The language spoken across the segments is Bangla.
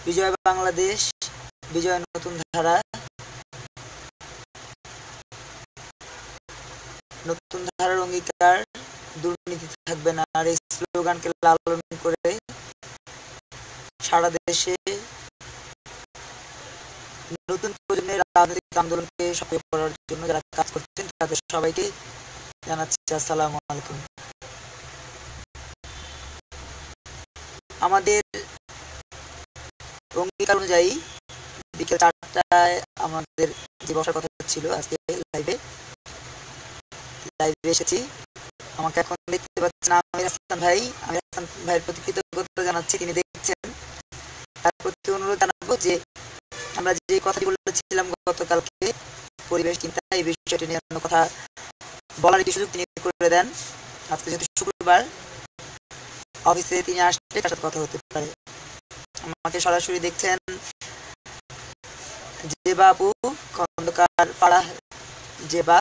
বিজয় বাংলাদেশ, বিজয় নতুন ধারা, নতুন ধারার অঙ্গীকার, দুর্নীতি থাকবে না। আর এই স্লোগানকে লালন করে সারা দেশে নতুন প্রজন্মের রাজনৈতিক আন্দোলনকে সক্রিয় করার জন্য যারা কাজ করছেন তাদের সবাইকে জানাচ্ছি আসসালামু আলাইকুম। আমাদের অঙ্গীকার অনুযায়ী বিকেল 4টায় আমাদের যে বসার কথা ছিল আজকে লাইভে এসেছি। আমাকে এখন দেখতে পাচ্ছেন আমির হাসান ভাই। আমির হাসান ভাইয়ের প্রতি কৃতজ্ঞতা জানাচ্ছি, তিনি দেখছেন। তার প্রতি অনুরোধ জানাবো যে আমরা যে কথাটি বলেছিলাম গতকালকে পরিবেশ চিন্তা, এই বিষয়টি নিয়ে কথা বলার একটি সুযোগ তিনি করে দেন। আজকে যেহেতু শুক্রবার, অফিসে তিনি আসলে তার সাথে কথা হতে পারে। আমাকে সরাসরি দেখছেন জেবা আপু খন্দকার পাড়া। জেবা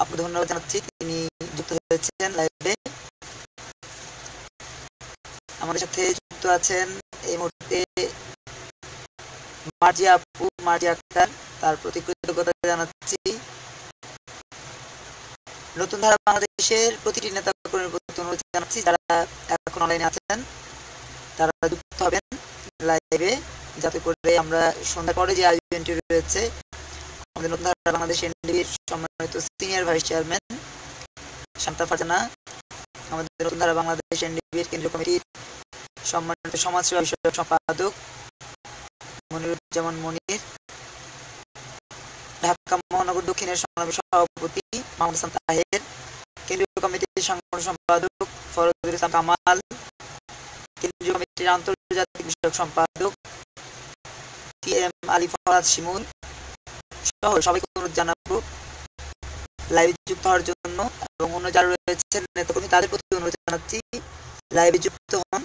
আপু, ধন্যবাদ জানাচ্ছি, তিনি যুক্ত হয়েছেন লাইভে। আমাদের সাথে যুক্ত আছেন এই মুহূর্তে মার্জিয়া আপু, মার্জিয়া আক্তার, তার প্রতি কৃতজ্ঞতা জানাচ্ছি। নতুন ধারা বাংলাদেশের প্রতিটি নেতা কর্মীর প্রতি অনুরোধ জানাচ্ছি, যারা এখন অনলাইনে আছেন তারা যুক্ত হবেন লাইভে, যাতে করে আমরা সন্ধ্যার পরে যে আয়োজনটি রয়েছে আমাদের নতুন ধারা বাংলাদেশ এনডিবির সম্মানিত senior vice chairman Shanta Farzana, আমাদের নতুন ধারা বাংলাদেশ এনডিবির কেন্দ্রীয় কমিটির সম্মানিত সমাজসেবা বিষয়ক সম্পাদক মনিরুজ্জামান মনির, ঢাকা মহানগর দক্ষিণের সংগ্রামী সভাপতি মাহমুদ হাসান তাহের, কেন্দ্রীয় কমিটির সাংগঠনিক সম্পাদক ফরদুল ইসলাম কামাল, কেন্দ্রীয় কমিটির আন্তর্জাতিক বিষয়ক সম্পাদক টি.এম. আলী ফরাদ শিমুল সহ সবাইকে অনুরোধ জানাবো লাইভে যুক্ত হওয়ার জন্য। এবং অন্য যারা রয়েছেন নেতাকর্মী, তাদের প্রতি অনুরোধ জানাচ্ছি লাইভে যুক্ত হন।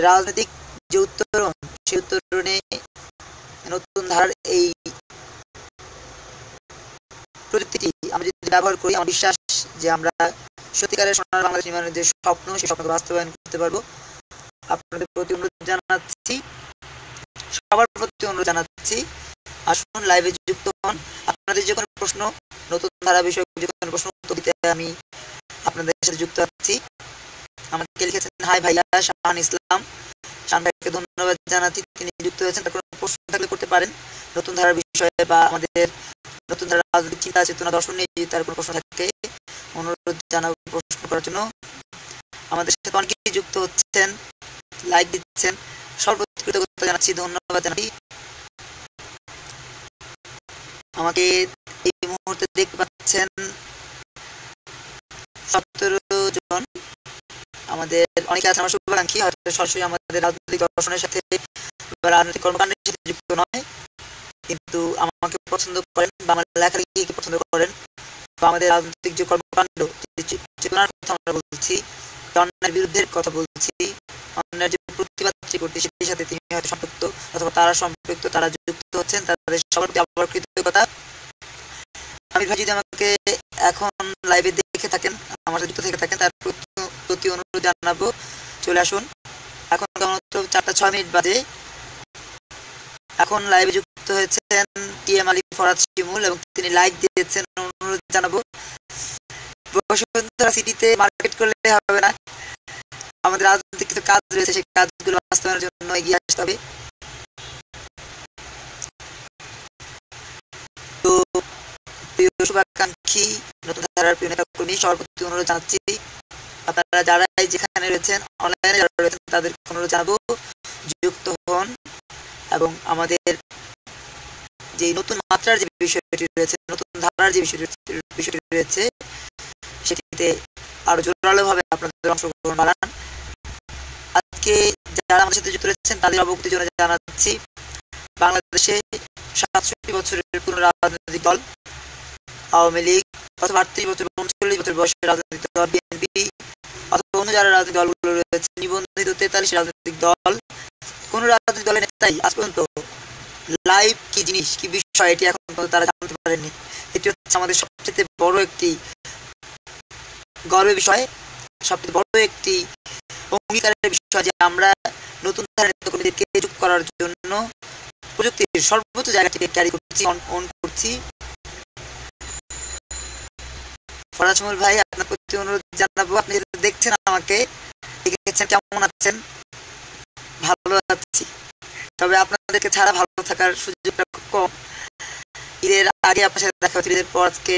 রাজনৈতিক যে উত্তরণ, সেই উত্তরণে নতুন ধারার এই প্রযুক্তিটি আমরা যদি ব্যবহার করি, আমার বিশ্বাস যে আমরা সত্যিকারের সোনার বাংলাদেশ নির্মাণের যে স্বপ্ন, সেই স্বপ্নকে বাস্তবায়ন করতে পারবো। আপনাদের প্রতি অনুরোধ জানাচ্ছি, সবার প্রতি অনুরোধ জানাচ্ছি, আসুন লাইভে যুক্ত হন। আপনাদের যে কোনো প্রশ্ন, নতুন ধারা বিষয়ক যে কোনো প্রশ্ন উত্তর দিতে আমি আপনাদের সাথে যুক্ত আছি। আমাকে লিখেছেন হাই ভাইয়া শাহান ইসলাম, শাহান ভাইকে ধন্যবাদ জানাচ্ছি, তিনি যুক্ত হয়েছেন। তার কোনো প্রশ্ন থাকলে করতে পারেন নতুন ধারার বিষয়ে বা আমাদের নতুন ধারার রাজনৈতিক চিন্তা চেতনা দর্শন নিয়ে যদি তার কোনো প্রশ্ন থাকে অনুরোধ জানাবো প্রশ্ন করার জন্য। আমাদের সাথে অনেকেই যুক্ত হচ্ছেন, লাইক দিচ্ছেন, সর্বোচ্চ কৃতজ্ঞতা জানাচ্ছি, ধন্যবাদ জানাচ্ছি। আমাকে এই মুহূর্তে দেখতে পাচ্ছেন 17 জন। আমাদের অনেকে আছে আমার শুভাকাঙ্ক্ষী, হয়তো সরাসরি আমাদের রাজনৈতিক দর্শনের সাথে বা রাজনৈতিক কর্মকাণ্ডের সাথে যুক্ত নয়, কিন্তু আমাকে পছন্দ করেন বা আমার লেখালেখিকে পছন্দ করেন বা আমাদের রাজনৈতিক যে কর্মকাণ্ড, চেতনার কথা আমরা বলছি, অন্যায়ের বিরুদ্ধে কথা বলছি, অন্যায়ের যে প্রতিবাদ করছি, সেটির সাথে তিনি হয়তো সম্পৃক্ত অথবা তারা সম্পৃক্ত, তারা যুক্ত হচ্ছেন, তাদের সবার প্রতি আবার কৃতজ্ঞতা। আমির ভাই যদি আমাকে এখন লাইভে দেখে থাকেন, আমার সাথে যুক্ত থেকে থাকেন, তার প্রতি অনুরোধ জানাবো চলে আসুন। এখন কেবলমাত্র 4:06 বাজে। এখন লাইভে যুক্ত হয়েছেন টি.এম. আলী ফরাদ শিমুল এবং তিনি লাইক দিয়েছেন। অনুরোধ জানাবো, বসুন্ধরা সিটিতে মার্কেট করলে হবে না, আমাদের রাজনৈতিক কিছু কাজ রয়েছে, সেই কাজগুলো বাস্তবায়নের জন্য এগিয়ে আসতে হবে। তো প্রিয় শুভাকাঙ্ক্ষী, নতুন ধারার প্রিয় নেতা কর্মী, সবার প্রতি অনুরোধ জানাচ্ছি, আপনারা যারা যেখানে রয়েছেন, অনলাইনে যারা রয়েছেন, তাদের অনুরোধ জানাবো যুক্ত হন এবং আমাদের যে নতুন মাত্রার যে বিষয়টি রয়েছে, নতুন ধারার যে বিষয়টি রয়েছে, সেটিতে আরো জোরালোভাবে আপনাদের অংশগ্রহণ বাড়ান। আজকে যারা আমাদের সাথে যুক্ত রয়েছেন তাদের অবগতির জন্য জানাচ্ছি, বাংলাদেশে 67 বছরের পুরনো রাজনৈতিক দল আওয়ামী লীগ অথবা 38 বছর 39 বছর বয়সের রাজনৈতিক দল বিএনপি অথবা অন্য যারা রাজনৈতিক দলগুলো রয়েছে, নিবন্ধিত 43 রাজনৈতিক দল, কোন রাজনৈতিক দলের নেতাই আজ পর্যন্ত লাইভ কি জিনিস, কি বিষয়, এটি এখন পর্যন্ত তারা জানতে পারেননি। এটি হচ্ছে আমাদের সবচেয়ে বড় একটি গর্বের বিষয়, সবচেয়ে বড় একটি অঙ্গীকারের বিষয় যে আমরা নতুন ধারার নেতাকর্মীদেরকে যুক্ত করার জন্য প্রযুক্তির সর্বোচ্চ জায়গাটিকে ক্যারি করছি, অন করছি। ফরাজমুল ভাই, আপনার প্রতি অনুরোধ জানাবো, আপনি দেখছেন আমাকে, দেখেছেন কেমন আছেন? ভালো আছি, তবে আপনাদেরকে ছাড়া ভালো থাকার সুযোগটা খুব কম। ঈদের আগে আপনার সাথে দেখা হচ্ছে, ঈদের পর আজকে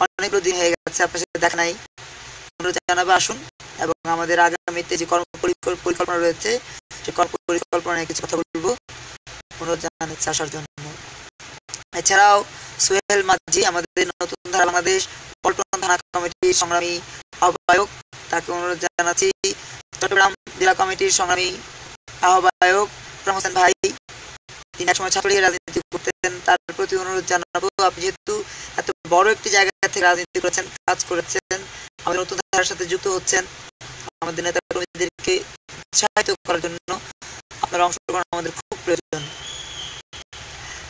অনেকগুলো দিন হয়ে গেছে আপনার সাথে দেখা নাই। অনুরোধ জানাবো আসুন, এবং আমাদের আগামীতে যে কর্ম পরিকল্পনা রয়েছে সেই কর্ম পরিকল্পনা নিয়ে কিছু কথা বলবো। অনুরোধ জানাচ্ছি আসার জন্য। এছাড়াও সোহেল মাঝি, আমাদের নতুন ধারা বাংলাদেশ পল্টন থানা কমিটির সংগ্রামী আহ্বায়ক, তাকে অনুরোধ জানাচ্ছি। চট্টগ্রাম জেলা কমিটির সংগ্রামী আহ্বায়ক হোসেন ভাই, তিনি একসময় ছাত্রলীগের রাজনীতি করতেন, তার প্রতি অনুরোধ জানাবো, আপনি যেহেতু এত বড় একটি জায়গা থেকে রাজনীতি করেছেন, কাজ করেছেন, আমাদের নতুন ধারার সাথে যুক্ত হচ্ছেন, আমাদের নেতা কর্মীদেরকে উৎসাহিত করার জন্য আপনার অংশগ্রহণ আমাদের খুব প্রয়োজন।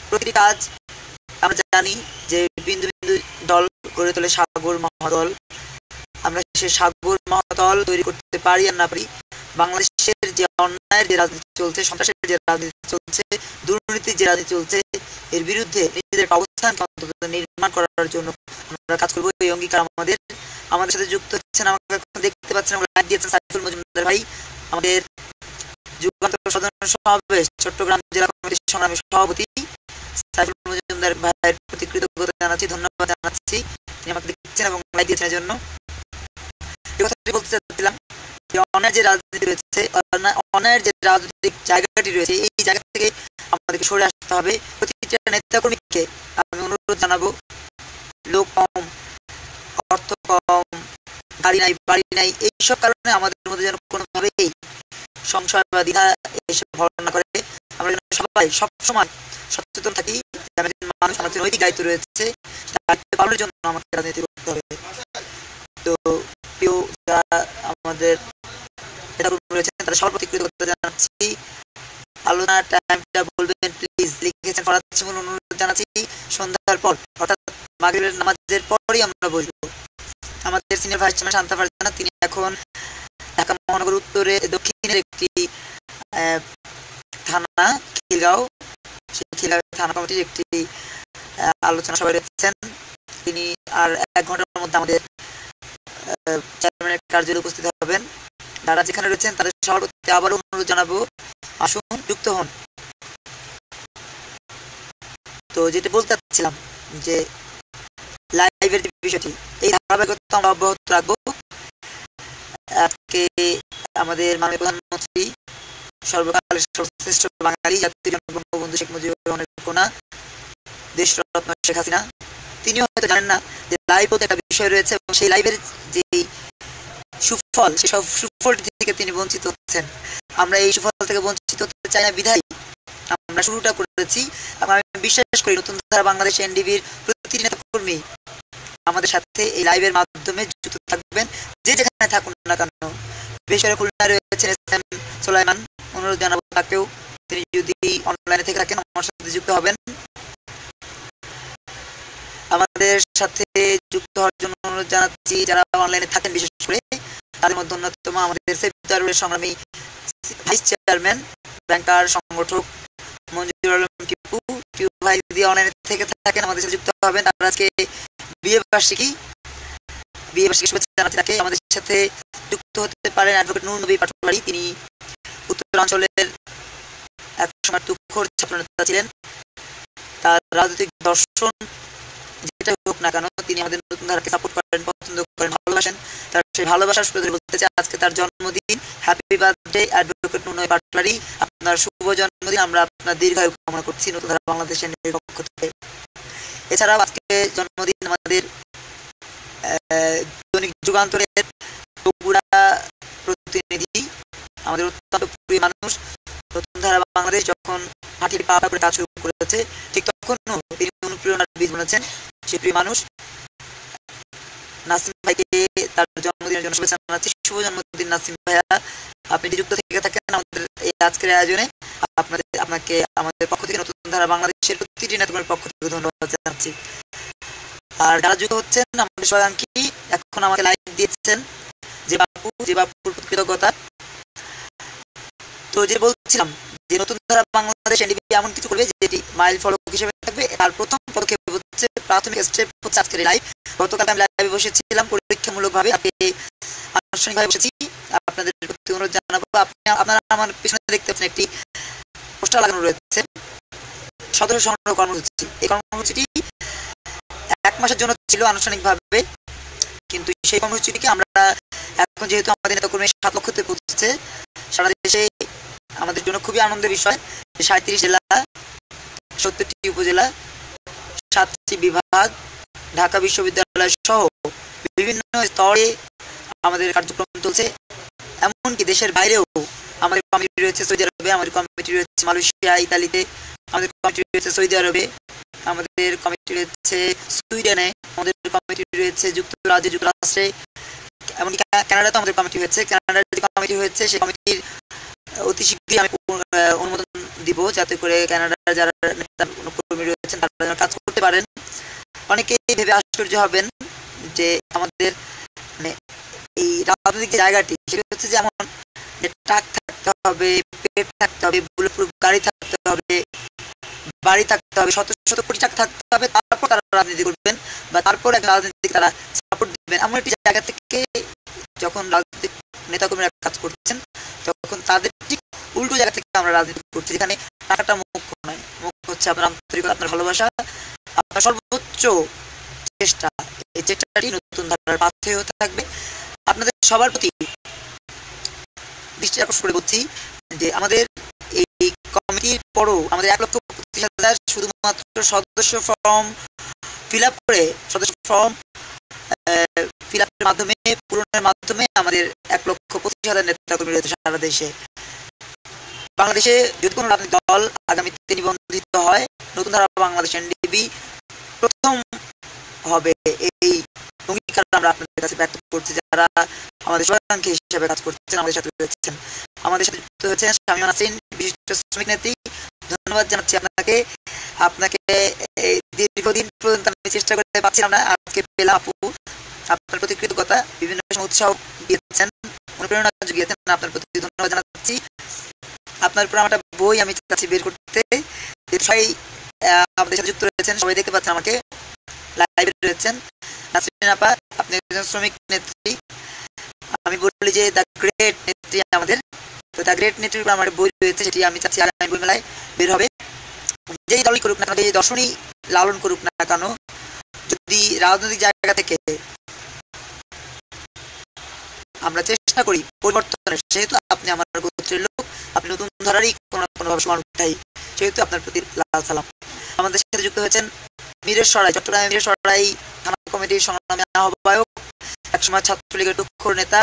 প্রতিটি কাজ আমরা জানি যে বিন্দু বিন্দু দল গড়ে তোলে সাগর মহাদল। আমরা সে সাগর মহাদল তৈরি করতে পারি আর না পারি, বাংলাদেশের যে অন্যায়ের যে রাজনীতি চলছে, সন্ত্রাসের যে রাজনীতি চলছে, দুর্নীতির যে রাজনীতি চলছে, এর বিরুদ্ধে নিজেদের অবস্থানকে অন্তত নির্মাণ করার জন্য আমরা কাজ করবো। এই অঙ্গীকার আমাদের সাথে যুক্ত হচ্ছেন, আমাকে দেখতে পাচ্ছেন, লাইক দিয়েছেন সাইফুল মজুমদার ভাই, আমাদের যুগান্তর সাধারণ সমাবেশ চট্টগ্রাম জেলা কমিটির সংগ্রামী সভাপতি সাইফুল মজুমদার ভাইয়ের প্রতি কৃতজ্ঞতা জানাচ্ছি, ধন্যবাদ জানাচ্ছি, তিনি আমাকে দেখছেন এবং লাইক দিয়েছেন এর জন্য। এই কথাটি বলতে চাচ্ছিলাম যে অন্যায়ের যে রাজনীতি রয়েছে, অন্যায়ের যে রাজনৈতিক জায়গাটি রয়েছে, এই জায়গা থেকে আমাদেরকে সরে আসতে হবে। প্রতিটা নেতাকর্মীকে আমি অনুরোধ জানাবো, লোক কম, অর্থ কম, গাড়ি নাই, বাড়ি নাই, এইসব কারণে আমাদের মধ্যে যেন কোনোভাবেই সংশয় বা দ্বিধা এসে ভর না করে। আমরা যেন সবাই সবসময় সচেতন থাকি, মানুষ, আমাদের নৈতিক দায়িত্ব রয়েছে, দায়িত্ব পালনের জন্য আমাকে রাজনীতি করতে হবে। তো প্রিয় যারা আমাদের নেতাকর্মী রয়েছেন, তাদের সবার প্রতি কৃতজ্ঞতা জানাচ্ছি। আলোচনার টাইমটা বলবেন প্লিজ, লিখেছেন ফরাদ শিমুল, অনুরোধ জানাচ্ছি সন্ধ্যার পর, অর্থাৎ মাগরিবের নামাজের পরই আমরা বসবো। আমাদের senior vice chairman Shanta Farzana, তিনি এখন ঢাকা মহানগর উত্তরে দক্ষিণের একটি থানা খিলগাঁও, সেই খিলগাঁও থানা কমিটির একটি আলোচনা সভায় রয়েছেন। তিনি আর 1 ঘন্টার মধ্যে আমাদের চেয়ারম্যানের কার্যালয়ে উপস্থিত হবেন। যারা যেখানে রয়েছেন তাদের সবার প্রতি আবারও অনুরোধ জানাবো, আসুন, যুক্ত হন। তো যেটা বলতে চাচ্ছিলাম যে লাইভের যে বিষয়টি, এই ধারাবাহিকতা আমরা অব্যাহত রাখবো। আজকে আমাদের মাননীয় প্রধানমন্ত্রী, সর্বকালের সর্বশ্রেষ্ঠ বাঙালি, জাতির বঙ্গবন্ধু শেখ মুজিবুর রহমানের কন্যা, দেশরত্ন শেখ হাসিনা, তিনিও হয়তো জানেন না যে লাইভ বলতে একটা বিষয় রয়েছে, এবং সেই লাইভের যে সুফল, সেই সব সুফলটি থেকে তিনি বঞ্চিত হচ্ছেন। আমরা এই সুফল থেকে বঞ্চিত হতে চাই না বিধায় আমরা শুরুটা করেছি। আমি বিশ্বাস করি নতুন ধারা বাংলাদেশ এনডিবির প্রতিটি নেতাকর্মী আমাদের সাথে এই লাইভের মাধ্যমে যুক্ত থাকবেন, যে যেখানে থাকুন না কেন। বিশেষ করে খুলনায় রয়েছেন এসএম সুলাইমান, অনুরোধ জানাবো তাকেও, তিনি যদি অনলাইনে থেকে থাকেন আমার সাথে যুক্ত হবেন। আমাদের সাথে যুক্ত হওয়ার জন্য অনুরোধ জানাচ্ছি যারা অনলাইনে থাকেন, বিশেষ করে তাদের মধ্যে অন্যতম আমাদের সেফদারুলের সংগ্রামী ভাইস চেয়ারম্যান, ব্যাংকার, সংগঠক মঞ্জুর আলম টিপু। টিপু ভাই যদি অনলাইনে থেকে থাকেন আমাদের সাথে যুক্ত হবেন। তারা আজকে বিয়ে বার্ষিকী শুভেচ্ছা জানাচ্ছি তাকে। আমাদের সাথে যুক্ত হতে পারেন অ্যাডভোকেট নূর নবী পাটোয়ারি, তিনি উত্তরাঞ্চলের এক সময় তুখোড় ছাত্রনেতা ছিলেন। তার রাজনৈতিক দর্শন যেটা হোক না কেন, তিনি আমাদের নতুন ধারাকে সাপোর্ট করেন, পছন্দ করেন, ভালোবাসেন। তার সেই ভালোবাসার সুযোগ বলতে চাই আজকে তার জন্মদিন, হ্যাপি বার্থডে অ্যাডভোকেট নূর নবী পাটোয়ারি, আপনার শুভ জন্মদিন। আমরা আপনার দীর্ঘায়ু কামনা করছি নতুন ধারা বাংলাদেশের পক্ষ থেকে। এছাড়াও আজকে জন্মদিন আমাদের দৈনিক যুগান্তরের বগুড়া প্রতিনিধি, আমাদের অত্যন্ত প্রিয় মানুষ। নতুন ধারা বাংলাদেশ যখন মাটির পা করে কাজ শুরু করেছে, ঠিক তখনও তিনি অনুপ্রেরণার বীজ বুনেছেন। সেই প্রিয় মানুষ নাসিম ভাইকে তার জন্মদিনের জন্য শুভেচ্ছা জানাচ্ছি। শুভ জন্মদিন নাসিম ভাইয়া, আপনি যুক্ত থেকে থাকেন আমাদের এই আজকের আয়োজনে। আপনাকে আমাদের পক্ষ থেকে, নতুন ধারা বাংলাদেশের প্রতিটি নেতাকর্মীর পক্ষ থেকে ধন্যবাদ জানাচ্ছি। আর যারা যুক্ত হচ্ছেন আমাদের সবাইকে এখন আমাকে লাইক দিয়েছেন, যে বাপুর কৃতজ্ঞতা, তো যে বলছিলাম যে নতুন ধারা বাংলাদেশ এনডিপি এমন কিছু করবে যেটি মাইল ফলক হিসেবে থাকবে। তার প্রথম পদক্ষেপ হচ্ছে, প্রাথমিক স্টেপ হচ্ছে আজকের লাইভ। গতকাল আমি লাইভে বসেছিলাম পরীক্ষামূলকভাবে, আজকে আনুষ্ঠানিকভাবে বসেছি। আপনাদের প্রতি অনুরোধ জানাবো, আপনারা আমার পিছনে দেখতে পাচ্ছেন একটি পোস্টার লাগানো রয়েছে, সদস্য সংগ্রহ কর্মসূচি। এই কর্মসূচিটি 1 মাসের জন্য ছিল আনুষ্ঠানিকভাবে, কিন্তু সেই কর্মসূচিটিকে আমরা এখন যেহেতু আমাদের নেতাকর্মী 7 লক্ষতে পৌঁছেছে সারা দেশে, আমাদের জন্য খুবই আনন্দের বিষয়। 37 জেলা, 70টি উপজেলা, 7টি বিভাগ, ঢাকা বিশ্ববিদ্যালয় সহ বিভিন্ন স্তরে আমাদের কার্যক্রম চলছে। এমনকি দেশের বাইরেও আমাদের কমিটি রয়েছে সৌদি আরবে, আমাদের কমিটি রয়েছে মালয়েশিয়া, ইতালিতে, আমাদের কমিটি রয়েছে সৌদি আরবে, আমাদের কমিটি রয়েছে সুইডেনে, আমাদের কমিটি রয়েছে যুক্তরাজ্যে, যুক্তরাষ্ট্রে, এমনকি কানাডাতে আমাদের কমিটি হয়েছে। কানাডার যে কমিটি হয়েছে সেই কমিটির অতি শীঘ্রই আমি অনুমোদন দিব, যাতে করে কানাডার যারা কর্মী রয়েছেন তারা যেন কাজ করতে পারেন। অনেকেই ভেবে আশ্চর্য হবেন যে আমাদের মানে এই রাজনৈতিক জায়গাটি সেটা হচ্ছে যেমন ট্রাক থাকতে হবে, পেট থাকতে হবে, বুলেটপ্রুফ গাড়ি থাকতে হবে, বাড়ি থাকতে হবে, শত শত কোটি টাকা থাকতে হবে, তারপর তারা রাজনীতি করবেন বা তারপর এক রাজনীতিকে তারা সাপোর্ট দিবেন। এমন একটি জায়গা থেকে যখন রাজনৈতিক নেতাকর্মীরা কাজ করছেন, তখন তাদের ঠিক উল্টো জায়গা থেকে আমরা রাজনীতি করছি, যেখানে টাকাটা মুখ্য নয়, মুখ্য হচ্ছে আপনার আন্তরিকতা, আপনার ভালোবাসা, আপনার সর্বোচ্চ চেষ্টা। এই চেষ্টাটি নতুন ধারার পাথেয় হতে থাকবে। আপনাদের সবার প্রতি দৃষ্টি আকর্ষণ করে বলছি যে আমাদের এই কমিটির পরও আমাদের 1,25,000 শুধুমাত্র সদস্য ফর্ম ফিল আপ করে, সদস্য ফর্ম ফিল আপের মাধ্যমে, পূরণের মাধ্যমে আমাদের 1,25,000 নেতাকর্মী রয়েছে সারা দেশে। বাংলাদেশে যদি কোনো রাজনৈতিক দল আগামীতে নিবন্ধিত হয়, নতুন ধারা বাংলাদেশ এনডিপি প্রথম হবে। এই অঙ্গীকার আমরা আপনাদের কাছে ব্যক্ত করছি, যারা আমাদের শুভাকাঙ্ক্ষী হিসেবে কাজ করছেন, আমাদের সাথে রয়েছেন। আমাদের সাথে যুক্ত হয়েছেন শামীমা নাসরিন, বিশিষ্ট শ্রমিক নেত্রী। ধন্যবাদ জানাচ্ছি আপনাকে। দীর্ঘদিন পর্যন্ত আমি চেষ্টা করতে পারছিলাম না, আজকে পেলাম। আপু, আপনার প্রতি কৃতজ্ঞতা, বিভিন্ন সময় উৎসাহ দিয়েছেন, অনুপ্রেরণা জুগিয়েছেন, আপনার প্রতি ধন্যবাদ জানাচ্ছি। আপনার উপর আমার একটা বই আমি চাচ্ছি বের করতে, সবাই আমাদের সাথে যুক্ত রয়েছেন, সবাই দেখতে পাচ্ছেন, আমাকে লাইভে রয়েছেন। নাসরিন আপা, আপনি একজন শ্রমিক নেত্রী, আমি বলি যে দ্য গ্রেট নেত্রী আমাদের। তো দ্য গ্রেট নেত্রীর উপর আমার বই রয়েছে, সেটি আমি চাচ্ছি আগামী বই মেলায় বের হবে। যেই দলই করুক না কেন, যে দর্শনই লালন করুক না কেন, যদি রাজনৈতিক জায়গা থেকে আমরা চেষ্টা করি পরিবর্তনের, সেহেতু আপনি আমার গোত্রের লোক, আপনি নতুন ধারারই কোনো না কোনোভাবে সমান উঠাই, সেহেতু আপনার প্রতি লাল সালাম। আমাদের সাথে যুক্ত হয়েছেন মীরের সরাই, চট্টগ্রামের মীরের সরাই থানা কমিটির সংগ্রামী আহ্বায়ক, একসময় ছাত্রলীগের টুকর নেতা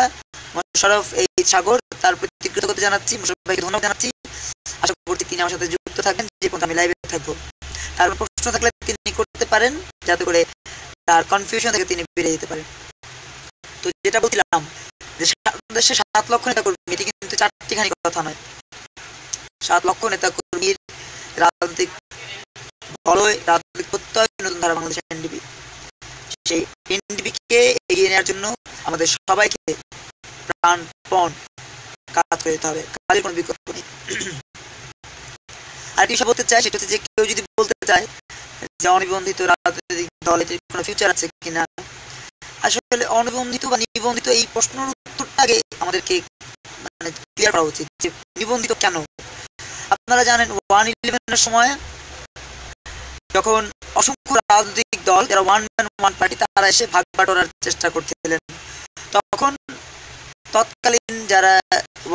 মোশাররফ সাগর, তার প্রতি কৃতজ্ঞতা জানাচ্ছি, মোশাররফ ভাইকে ধন্যবাদ জানাচ্ছি। আশা করছি তিনি আমার সাথে যুক্ত থাকেন, যে পর্যন্ত আমি লাইভে থাকবো। তার প্রশ্ন থাকলে তিনি করতে পারেন, যাতে করে তার কনফিউশন থেকে তিনি বেরিয়ে যেতে পারেন। তো যেটা বলছিলাম যে দেশে 7 লক্ষ নেতা কর্মী, এটি কিন্তু চারটিখানি কথা নয়। 7 লক্ষ নেতা কর্মীর রাজনৈতিক বলয়, রাজনৈতিক প্রত্যয় নতুন ধারা বাংলাদেশ এনডিপি। সেই এনডিপিকে এগিয়ে নেওয়ার জন্য আমাদের সবাইকে প্রাণপণ কাজ করে যেতে হবে, কাজের কোনো বিকল্প নেই। আর কি বলতে চাই, সেটা হচ্ছে যে কেউ যদি বলতে চায় যে অনিবন্ধিত রাজনৈতিক দল এটির কোনো ফিউচার আছে কিনা, আসলে অনিবন্ধিত বা নিবন্ধিত এই প্রশ্নের উত্তরটা আগে আমাদেরকে মানে ক্লিয়ার করা উচিত, যে নিবন্ধিত কেন। আপনারা জানেন 1/11 সময় যখন অসংখ্য রাজনৈতিক দল, যারা ওয়ান ম্যান ওয়ান পার্টি, তারা এসে ভাগ বাটোয়ারার চেষ্টা করছিলেন, তখন তৎকালীন যারা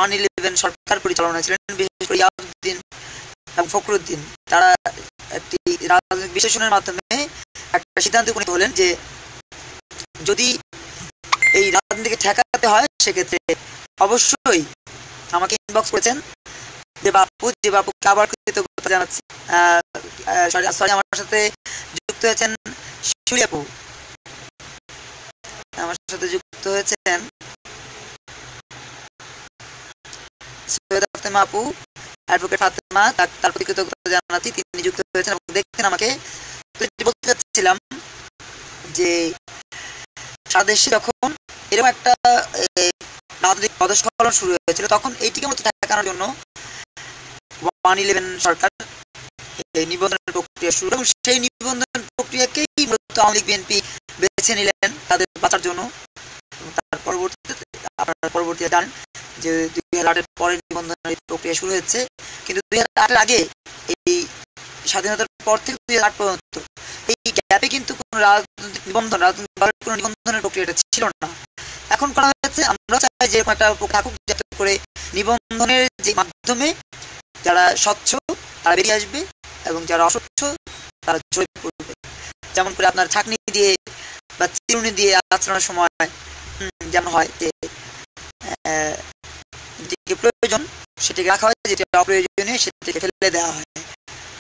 1/11 সরকার পরিচালনা ছিলেন, বিশেষ করে ইয়াজউদ্দিন এবং ফখরুদ্দিন, তারা একটি রাজনৈতিক বিশ্লেষণের মাধ্যমে একটা সিদ্ধান্ত উপনীত হলেন যে যদি এই রাজনীতিকে ঠেকাতে হয়, সেক্ষেত্রে অবশ্যই আমাকে ইনবক্স করেছেন যে বাপুকে আবার কৃতজ্ঞতা জানাচ্ছি। আমার সাথে যুক্ত হয়েছেন শিউলি আপু, আমার সাথে যুক্ত হয়েছেন সৈয়দ ফাতেমা আপু, অ্যাডভোকেট ফাতেমা, তার প্রতি কৃতজ্ঞতা জানাচ্ছি, তিনি যুক্ত হয়েছেন এবং দেখছেন আমাকে। বলতে চাচ্ছিলাম যে সারা দেশে যখন এরকম একটা রাজনৈতিক পদস্খলন শুরু হয়েছিল, তখন এইটিকে মতো ঠেকানোর জন্য 111 সরকার এই নিবন্ধনের প্রক্রিয়া শুরু, এবং সেই নিবন্ধন প্রক্রিয়াকেই মূলত আওয়ামী লীগ বিএনপি বেছে নিলেন তাদের বাঁচার জন্য। তার পরবর্তীতে জানেন যে 2008-এর পরে নিবন্ধনের প্রক্রিয়া শুরু হয়েছে, কিন্তু 2008-এর আগে এই স্বাধীনতার পর থেকে 2008 পর্যন্ত এই গ্যাপে কিন্তু কোনো রাজনৈতিক কোনো নিবন্ধনের প্রক্রিয়াটা ছিল না। এখন করা হয়েছে। আমরা চাই যে একটা থাকুক, যাতে করে নিবন্ধনের যে মাধ্যমে যারা স্বচ্ছ তারা বেরিয়ে আসবে এবং যারা অস্বচ্ছ তারা ঝরে পড়বে। যেমন করে আপনার ছাঁকনি দিয়ে বা চিরুনি দিয়ে আচরণের সময় যেমন হয় যে যেটিকে প্রয়োজন সেটিকে রাখা হয়, যেটি অপ্রয়োজনীয় সেটিকে ফেলে দেওয়া হয়।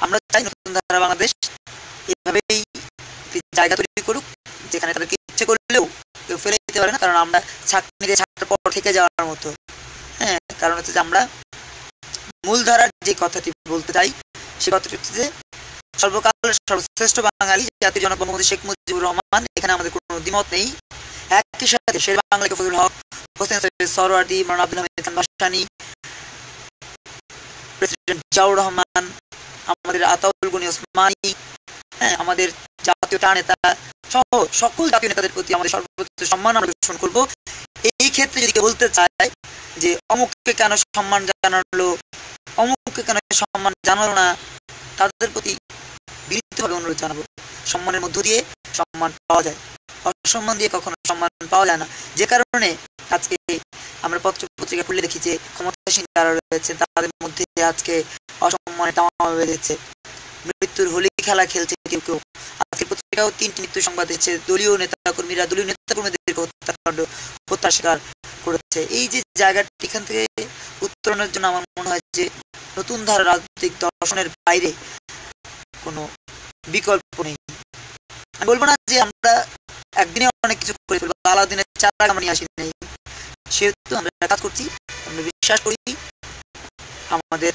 আমরা চাই নতুন ধারা বাংলাদেশ এইভাবেই জায়গা তৈরি করুক, যেখানে তাদেরকে ইচ্ছে করলেও কেউ ফেলে দিতে পারে না, কারণ আমরা ছাঁকনি দিয়ে ছাঁকার পর থেকে যাওয়ার মতো। হ্যাঁ, কারণ হচ্ছে যে আমরা মূলধারার যে কথাটি বলতে চাই সে কথাটি হচ্ছে যে সর্বকালের সর্বশ্রেষ্ঠ বাঙালি জাতির জনক বঙ্গবন্ধু শেখ মুজিবুর রহমান, এখানে আমাদের কোনো দ্বিমত নেই। একই সাথে শের বাংলা ফজলুল হক, হোসেন সরওয়ার্দী, মাওলানা আব্দুল হামিদ খান ভাসানী, প্রেসিডেন্ট জিয়াউর রহমান, আমাদের আতাউল গনি ওসমানী, হ্যাঁ, আমাদের জাতীয় নেতা সহ সকল জাতীয় নেতাদের প্রতি আমাদের সর্বোচ্চ সম্মান আমরা প্রদর্শন করব। এই ক্ষেত্রে যদি কেউ বলতে চায় যে অমুককে কেন সম্মান জানালো, অমুককে কেন সম্মান জানালো না, তাদের প্রতি বিনীতভাবে অনুরোধ জানাবো, সম্মানের মধ্য দিয়ে সম্মান পাওয়া যায়, অসম্মান দিয়ে কখনো সম্মান পাওয়া যায় না। যে কারণে আজকে আমরা পত্র পত্রিকা খুলে দেখি যে ক্ষমতাসীন যারা রয়েছে তাদের মধ্যে আজকে অসম্মানে তামাশা বেঁধেছে, মৃত্যুর হোলি খেলা খেলছে কেউ কেউ। আজকে পত্রিকাও 3টি মৃত্যু সংবাদ দিচ্ছে, দলীয় নেতাকর্মীদের হত্যা শিকার করেছে। এই যে জায়গাটি, এখান থেকে উত্তরণের জন্য আমার মনে হয় যে নতুন ধারা রাজনৈতিক দর্শনের বাইরে কোনো বিকল্প নেই। আমি বলবো না যে আমরা একদিনে অনেক কিছু করে ফেলবো, আলাদিনের চারা আমরা নিয়ে আসি নেই, সেহেতু আমরা কাজ করছি। আমরা বিশ্বাস করি আমাদের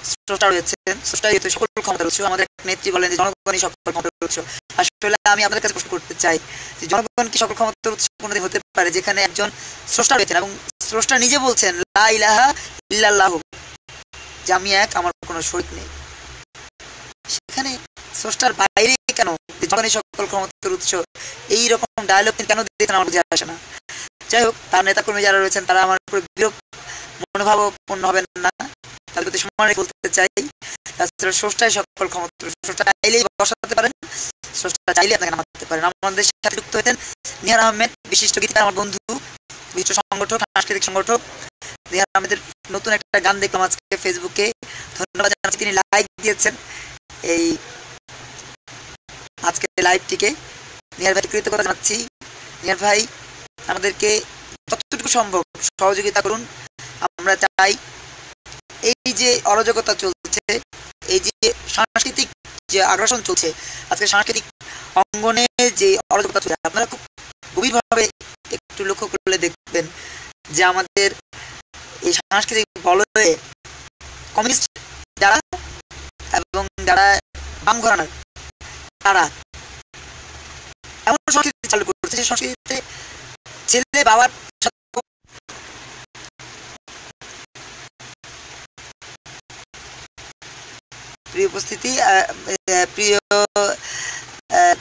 স্রষ্টা রয়েছেন, স্রষ্টা যেহেতু সকল ক্ষমতার উৎস, আমাদের নেত্রী বলেন যে জনগণই সকল ক্ষমতার উৎস। আসলে আমি আপনাদের কাছে প্রশ্ন করতে চাই যে জনগণ কি সকল ক্ষমতার উৎস কোনোদিন হতে পারে, যেখানে একজন স্রষ্টা রয়েছেন এবং স্রষ্টা নিজে বলছেন লা ইলাহা ইল্লাল্লাহ, যে আমি এক, আমার কোনো শরীক নেই। সেখানে স্রষ্টার বাইরে কেন জনগণই সকল ক্ষমতার উৎস, এই রকম ডায়লগ কেন দিতেন আমার বুঝে আসে না। যাই হোক, তার নেতাকর্মী যারা রয়েছেন তারা আমার উপরে বিরূপ মনোভাবাপন্ন হবেন না, তাদের প্রতি সম্মান বলতে চাই। স্রষ্টাই সকল ক্ষমতা, স্রষ্টা চাইলেই বসাতে পারেন, স্রষ্টা চাইলে আপনাকে নামাতে পারেন। আমাদের সাথে যুক্ত হয়েছেন নিহার আহমেদ, বিশিষ্ট গীতিকার, আমার বন্ধু, বিশিষ্ট সংগঠক, সাংস্কৃতিক সংগঠক। নিহার আহমেদের নতুন একটা গান দেখলাম আজকে ফেসবুকে, ধন্যবাদ জানাচ্ছি, তিনি লাইক দিয়েছেন এই আজকে লাইভটিকে। নিহার ভাই কৃতজ্ঞতা জানাচ্ছি। নিহার ভাই আমাদেরকে যতটুকু সম্ভব সহযোগিতা করুন। আমরা চাই এই যে অরাজকতা চলছে, এই যে সাংস্কৃতিক যে আগ্রাসন চলছে, আজকে সাংস্কৃতিক অঙ্গনে যে অরাজকতা চলছে, আপনারা খুব গভীরভাবে একটু লক্ষ্য করলে দেখবেন যে আমাদের এই সাংস্কৃতিক বলয়ে কমিউনিস্ট যারা এবং যারা বাম ঘরানার তারা এমন সংস্কৃতি চালু করছে, যে সংস্কৃতিতে ছেলে বাবার প্রিয় উপস্থিতি, প্রিয়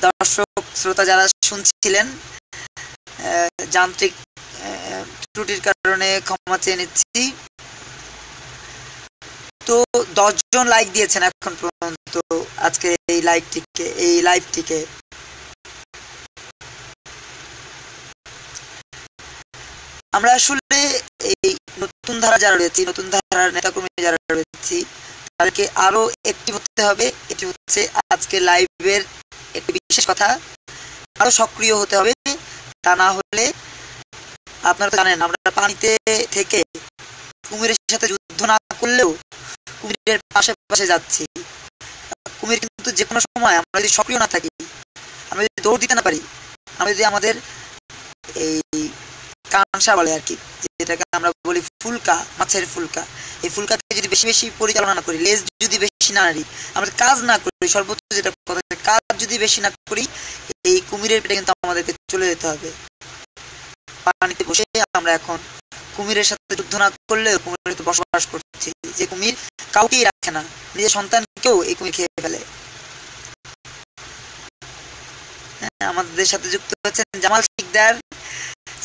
দর্শক শ্রোতা যারা শুনছিলেন, যান্ত্রিক ত্রুটির কারণে ক্ষমা চেয়ে নিচ্ছি। তো 10 জন লাইক দিয়েছেন এখন পর্যন্ত আজকে এই লাইভটিকে। আমরা আসলে এই নতুন ধারা যারা রয়েছে, নতুন ধারার নেতাকর্মী যারা রয়েছে, তাদেরকে আরো অ্যাক্টিভ হতে হবে। এটি হচ্ছে আজকে লাইভের একটি বিশেষ কথা, আরো সক্রিয় হতে হবে। তা না হলে আপনারা তো জানেন আমরা পানিতে থেকে কুমিরের সাথে যুদ্ধ না করলেও কুমিরের পাশে পাশে যাচ্ছি। কুমির কিন্তু যে কোনো সময় আমরা যদি সক্রিয় না থাকি, আমরা যদি দৌড় দিতে না পারি, আমরা যদি আমাদের এই কাঁসা বলে আর কি, যেটাকে আমরা বলি ফুলকা, মাছের ফুলকা, এই ফুলকাকে যদি বেশি বেশি পরিচালনা না করি, লেজ যদি বেশি না নাড়ি, আমরা কাজ না করি, সর্বোচ্চ যেটা কথা, কাজ যদি বেশি না করি, এই কুমিরের পেটে কিন্তু আমাদেরকে চলে যেতে হবে। পানিতে বসে আমরা এখন কুমিরের সাথে যুদ্ধ না করলে কুমিরের সাথে বসবাস করছি, যে কুমির কাউকেই রাখে না, নিজের সন্তানকেও এই কুমির খেয়ে ফেলে। আমাদের সাথে যুক্ত হচ্ছেন জামাল শিকদার।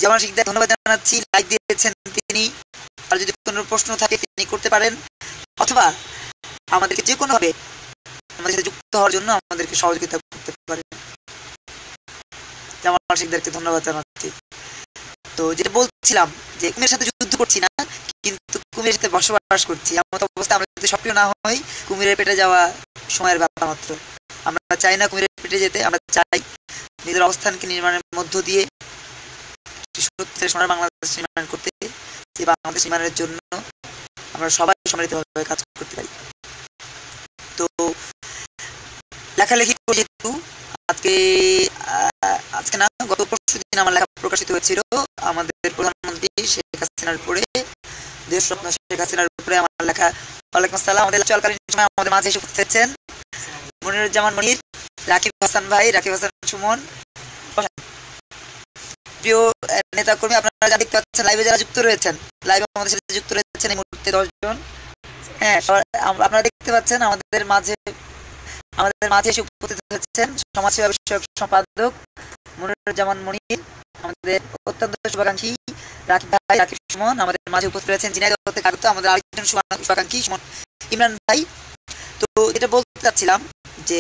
জামাল শিকদার ধন্যবাদ জানাচ্ছি, লাইক দিয়েছেন তিনি। আর যদি কোনো প্রশ্ন থাকে তিনি করতে পারেন, অথবা আমাদেরকে যে কোনো ভাবে আমাদের সাথে যুক্ত হওয়ার জন্য আমাদেরকে সহযোগিতা করতে পারেন। জামাল শিকদারকে ধন্যবাদ জানাচ্ছি। তো যেটা বলছিলাম যে কুমিরের সাথে যুদ্ধ করছি না, কিন্তু কুমিরের সাথে বসবাস করছি। এমন অবস্থা আমরা যদি সক্রিয় না হই, কুমিরের পেটে যাওয়া সময়ের ব্যাপার মাত্র। আমরা চাই না কুমিরের পেটে যেতে, আমরা চাই নিজের অবস্থানকে নির্মাণের মধ্য দিয়ে সোনার বাংলাদেশ নির্মাণ করতে। এই বাংলাদেশ নির্মাণের জন্য আমরা সবাই সম্মিলিতভাবে কাজ করতে পারি। তো লেখালেখি করে যেহেতু আজকে না, গত পরশু দিন আমার লেখা প্রকাশিত হয়েছিল আমাদের প্রধানমন্ত্রী শেখ হাসিনার উপরে, দেশরত্ন শেখ হাসিনার উপরে আমার লেখা। ওয়ালাইকুম আসসালাম। আমাদের চলকালীন সময় আমাদের মাঝে এসে উপস্থিত মনিরুজ্জামান মনির, রাকিব হাসান ভাই, রাকিব হাসান সুমন, প্রিয় নেতা কর্মী, আপনারা যা দেখতে পাচ্ছেন লাইভে যারা যুক্ত রয়েছেন, লাইভে আমাদের সাথে যুক্ত রয়েছেন এই মুহূর্তে 10 জন। হ্যাঁ, আপনারা দেখতে পাচ্ছেন আমাদের মাঝে এসে উপস্থিত হচ্ছেন সমাজসেবা বিষয়ক সম্পাদক মনিরুজ্জামান মনির, আমাদের অত্যন্ত শুভাকাঙ্ক্ষী রাকিব ভাই, রাকিব সুমন, আমাদের মাঝে উপস্থিত রয়েছেন ঝিনাইদহ থেকে আগত আমাদের আরেকজন শুভাকাঙ্ক্ষী ইমরান ভাই। তো এটা বলতে চাচ্ছিলাম যে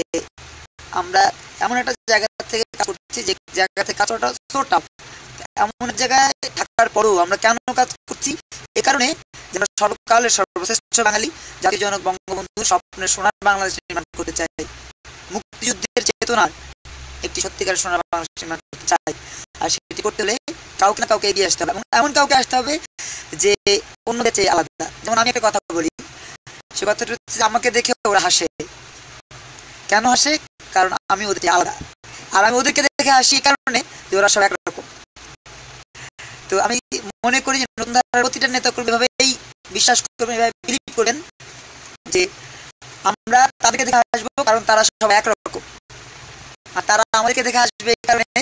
আমরা এমন একটা জায়গা থেকে কাজ করছি যে জায়গা থেকে কাজ করাটা সো টাফ। এমন এক জায়গায় থাকার পরেও আমরা কেন কাজ করছি? এ কারণে যে আমরা সর্বকালের সর্বশ্রেষ্ঠ বাঙালি, জাতির জনক বঙ্গবন্ধু স্বপ্নের সোনার বাংলাদেশ নির্মাণ করতে চাই, মুক্তিযুদ্ধের চেতনার একটি সত্যিকার সোনার বাংলাদেশ নির্মাণ করতে চাই। আর সেটি করতে হলে কাউকে না কাউকে এগিয়ে আসতে হবে, এবং এমন কাউকে আসতে হবে যে অন্যদের চেয়ে আলাদা। যেমন আমি একটা কথা বলি, সে কথাটা হচ্ছে আমাকে দেখে ওরা হাসে। কেন হাসে? কারণ আমি ওদের চেয়ে আলাদা, আর আমি ওদেরকে দেখে হাসি এই কারণে যে ওরা সব একরকম। তো আমি মনে করি যে নতুন ধারার প্রতিটা নেতা কর্মী এভাবেই বিশ্বাস করবেন, এভাবে বিলিভ করবেন যে আমরা তাদেরকে দেখে আসবো কারণ তারা সবাই একরকম, আর তারা আমাদেরকে দেখে আসবে এই কারণে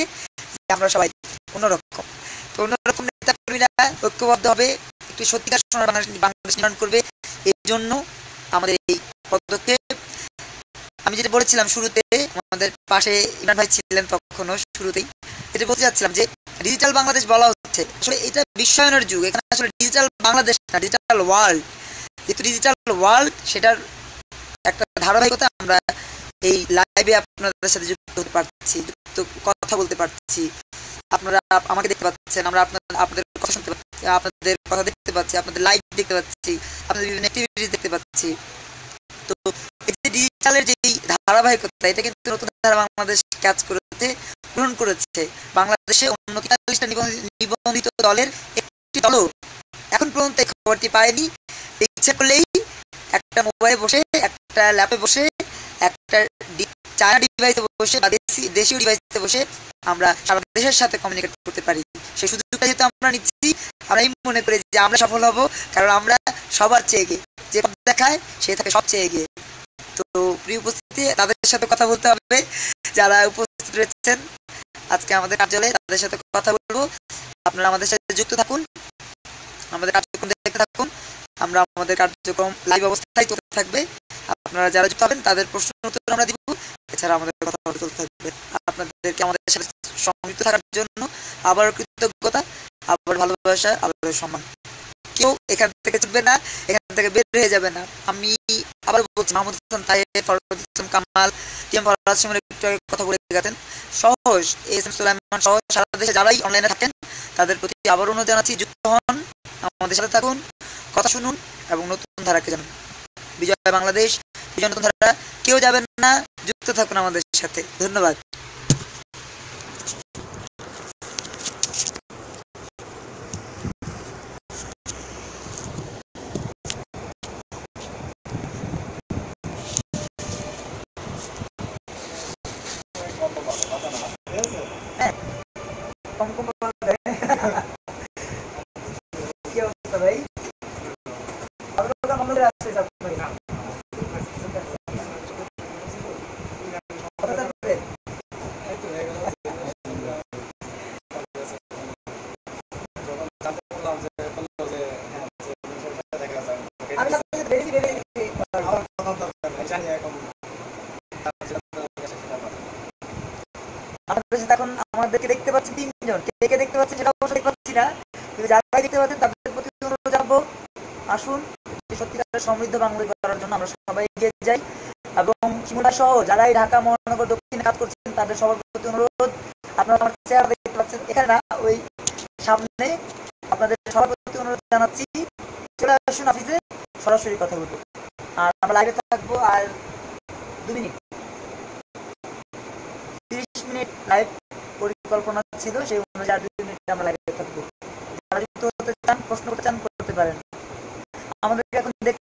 আমরা সবাই অন্যরকম। তো অন্যরকম নেতা কর্মীরা ঐক্যবদ্ধ হবে, একটি সত্যিকার সোনার বাংলাদেশ নির্মাণ করবে। এই জন্য আমাদের এই পদক্ষেপ। আমি যেটা বলেছিলাম শুরুতে, আমাদের পাশে ইমরান ভাই ছিলেন তখনও শুরুতেই, এটা বলতে চাচ্ছিলাম যে ডিজিটাল বাংলাদেশ বলা হচ্ছে, আসলে এটা বিশ্বায়নের যুগ। এখানে আসলে ডিজিটাল বাংলাদেশ না, ডিজিটাল ওয়ার্ল্ড। যেহেতু ডিজিটাল ওয়ার্ল্ড, সেটার একটা ধারাবাহিকতা আমরা এই লাইভে আপনাদের সাথে যুক্ত হতে পারছি, যুক্ত কথা বলতে পারছি। আপনারা আমাকে দেখতে পাচ্ছেন, আমরা আপনাদের কথা শুনতে পাচ্ছি, আপনাদের কথা দেখতে পাচ্ছি, আপনাদের লাইভ দেখতে পাচ্ছি, আপনাদের বিভিন্ন অ্যাক্টিভিটিস দেখতে পাচ্ছি। তো এই যে ডিজিটালের যে ধারাবাহিকতা, এটা কিন্তু নতুন ধারা বাংলাদেশ কাজ করেছে, পূরণ করেছে। বাংলাদেশে 39টা নিবন্ধিত দলের একটি দলও এখন পর্যন্ত এই খবরটি পায়নি। ইচ্ছে করলেই একটা মোবাইলে বসে, একটা ল্যাপে বসে, একটা চায়না ডিভাইসে বসে বা দেশীয় ডিভাইসে বসে আমরা সারা দেশের সাথে কমিউনিকেট করতে পারি। সেই সুযোগটা যেহেতু আমরা নিচ্ছি, আমরা এই মনে করি যে আমরা সফল হব, কারণ আমরা সবার চেয়ে এগিয়ে। যে পথ দেখায় সে থাকে সবচেয়ে এগিয়ে। তো প্রিয় উপস্থিতি, তাদের সাথে কথা বলতে হবে যারা উপস্থিত রয়েছেন আজকে আমাদের কার্যালয়ে, তাদের সাথে কথা বলবো। আপনারা আমাদের সাথে যুক্ত থাকুন, আমাদের কার্যক্রম দেখতে থাকুন। আমরা আমাদের কার্যক্রম লাইভ অবস্থায় চলতে থাকবে। আপনারা যারা যুক্ত হবেন তাদের প্রশ্ন উত্তর আমরা দিব। এছাড়া আমাদের কথা চলতে থাকবে। আপনাদেরকে আমাদের সাথে সংযুক্ত থাকার জন্য আবার কৃতজ্ঞতা, আবার ভালোবাসা, আবার সম্মান। কেউ এখান থেকে ছুটবে না, এখান থেকে বের হয়ে যাবে না। আমি আবার বলছি, মাহমুদ হাসান তাহের, ফরহাদ ইসলাম কামাল, টিএম ফরহাদ সুমন একটু আগে কথা বলে গেছেন, সহজ এস এম সুলাইমান সহ সারা দেশে যারাই অনলাইনে থাকেন তাদের প্রতি আবার অনুরোধ জানাচ্ছি, যুক্ত হন, আমাদের সাথে থাকুন, কথা শুনুন এবং নতুন ধারাকে জানুন। বিজয় বাংলাদেশ, বিজয় নতুন ধারা, কেউ যাবেন না, যুক্ত থাকুন আমাদের সাথে। ধন্যবাদ। কি অবস্থা ভাই? রয়েছে এখন আমাদেরকে দেখতে পাচ্ছেন 3 জন, কে কে দেখতে পাচ্ছেন সেটা অবশ্যই দেখতে পাচ্ছি না, কিন্তু যারাই দেখতে পাচ্ছেন তাদের প্রতি অনুরোধ জানাবো, আসুন সত্যিকারের সমৃদ্ধ বাংলাদেশ করার জন্য আমরা সবাই এগিয়ে যাই। এবং শিমুলা সহ যারাই ঢাকা মহানগর দক্ষিণে কাজ করছেন তাদের সবার প্রতি অনুরোধ, আপনারা আমার চেহারা দেখতে পাচ্ছেন এখানে না, ওই সামনে, আপনাদের সবার প্রতি অনুরোধ জানাচ্ছি চলে আসুন অফিসে, সরাসরি কথা বলবো। আর আমরা লাইভে থাকবো আর 2 মিনিট, 30 মিনিট লাইভ পরিকল্পনা ছিল, সেই অনুযায়ী আর 2 মিনিট আমরা লাইভে